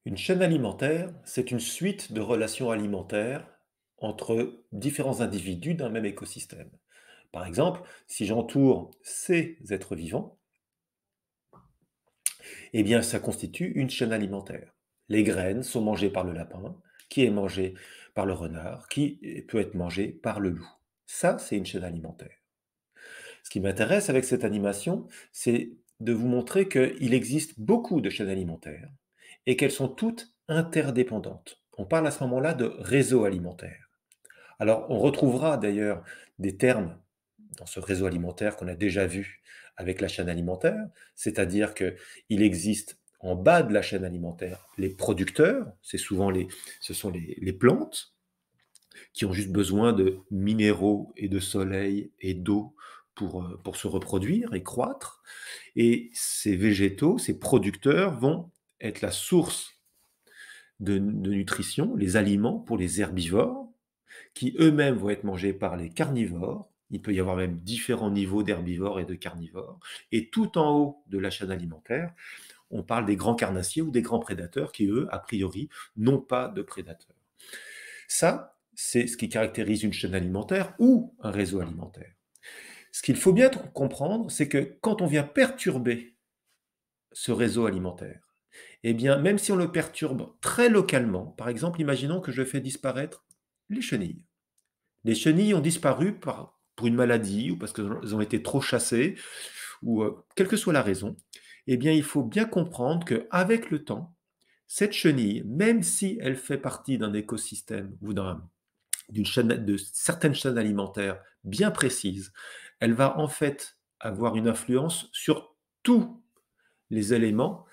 Une chaîne alimentaire, c'est une suite de relations alimentaires entre différents individus d'un même écosystème. Par exemple, si j'entoure ces êtres vivants, eh bien, ça constitue une chaîne alimentaire. Les graines sont mangées par le lapin, qui est mangé par le renard, qui peut être mangé par le loup. Ça, c'est une chaîne alimentaire. Ce qui m'intéresse avec cette animation, c'est de vous montrer qu'il existe beaucoup de chaînes alimentaires et qu'elles sont toutes interdépendantes. On parle à ce moment-là de réseau alimentaire. Alors, on retrouvera d'ailleurs des termes dans ce réseau alimentaire qu'on a déjà vu avec la chaîne alimentaire, c'est-à-dire qu'il existe en bas de la chaîne alimentaire les producteurs, ce sont les plantes, qui ont juste besoin de minéraux et de soleil et d'eau pour se reproduire et croître. Et ces végétaux, ces producteurs vont être la source de nutrition, les aliments pour les herbivores, qui eux-mêmes vont être mangés par les carnivores. Il peut y avoir même différents niveaux d'herbivores et de carnivores. Et tout en haut de la chaîne alimentaire, on parle des grands carnassiers ou des grands prédateurs qui, eux, a priori, n'ont pas de prédateurs. Ça, c'est ce qui caractérise une chaîne alimentaire ou un réseau alimentaire. Ce qu'il faut bien comprendre, c'est que quand on vient perturber ce réseau alimentaire, eh bien, même si on le perturbe très localement, par exemple, imaginons que je fais disparaître les chenilles. Les chenilles ont disparu pour une maladie ou parce qu'elles ont été trop chassées, ou quelle que soit la raison, eh bien, il faut bien comprendre qu'avec le temps, cette chenille, même si elle fait partie d'un écosystème ou de certaines chaînes alimentaires bien précises, elle va en fait avoir une influence sur tous les éléments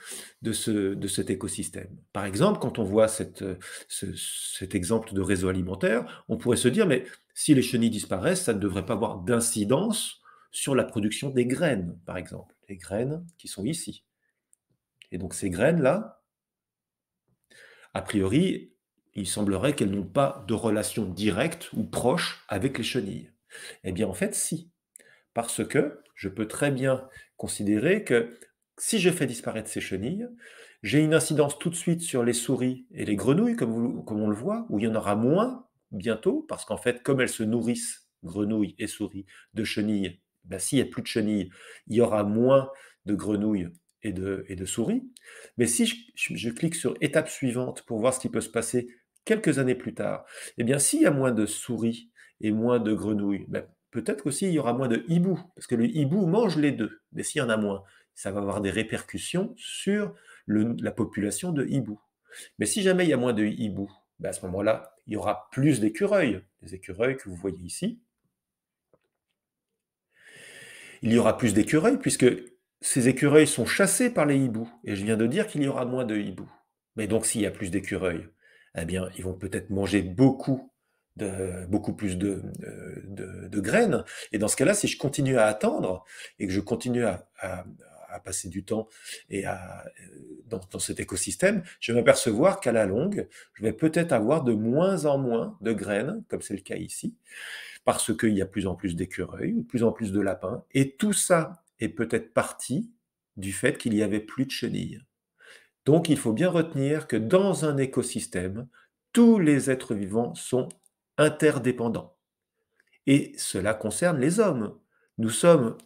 de cet écosystème. Par exemple, quand on voit cet exemple de réseau alimentaire, on pourrait se dire, mais si les chenilles disparaissent, ça ne devrait pas avoir d'incidence sur la production des graines, par exemple, les graines qui sont ici. Et donc ces graines-là, a priori, il semblerait qu'elles n'ont pas de relation directe ou proche avec les chenilles. Eh bien, en fait, si. Parce que je peux très bien considérer que si je fais disparaître ces chenilles, j'ai une incidence tout de suite sur les souris et les grenouilles, comme on le voit, où il y en aura moins bientôt, parce qu'en fait, comme elles se nourrissent, grenouilles et souris, de chenilles, ben, s'il n'y a plus de chenilles, il y aura moins de grenouilles et de souris. Mais si je clique sur étape suivante pour voir ce qui peut se passer quelques années plus tard, eh bien, s'il y a moins de souris et moins de grenouilles, ben, peut-être qu'aussi il y aura moins de hiboux, parce que le hibou mange les deux. Mais s'il y en a moins, ça va avoir des répercussions sur la population de hiboux. Mais si jamais il y a moins de hiboux, ben à ce moment-là, il y aura plus d'écureuils. Les écureuils que vous voyez ici, il y aura plus d'écureuils puisque ces écureuils sont chassés par les hiboux. Et je viens de dire qu'il y aura moins de hiboux. Mais donc s'il y a plus d'écureuils, eh bien, ils vont peut-être manger beaucoup plus de graines. Et dans ce cas-là, si je continue à attendre et que je continue à passer du temps dans cet écosystème, je vais m'apercevoir qu'à la longue, je vais peut-être avoir de moins en moins de graines, comme c'est le cas ici, parce qu'il y a de plus en plus d'écureuils, ou de plus en plus de lapins, et tout ça est peut-être parti du fait qu'il y avait plus de chenilles. Donc il faut bien retenir que dans un écosystème, tous les êtres vivants sont interdépendants. Et cela concerne les hommes. Nous sommes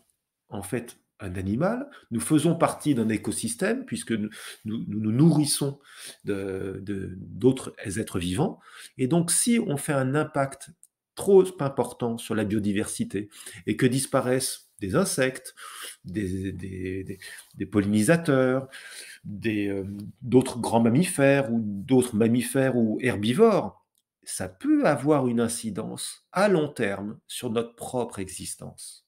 en fait un animal, nous faisons partie d'un écosystème puisque nous nourrissons d'autres êtres vivants. Et donc si on fait un impact trop important sur la biodiversité et que disparaissent des insectes, des pollinisateurs, d'autres grands mammifères ou d'autres mammifères ou herbivores, ça peut avoir une incidence à long terme sur notre propre existence.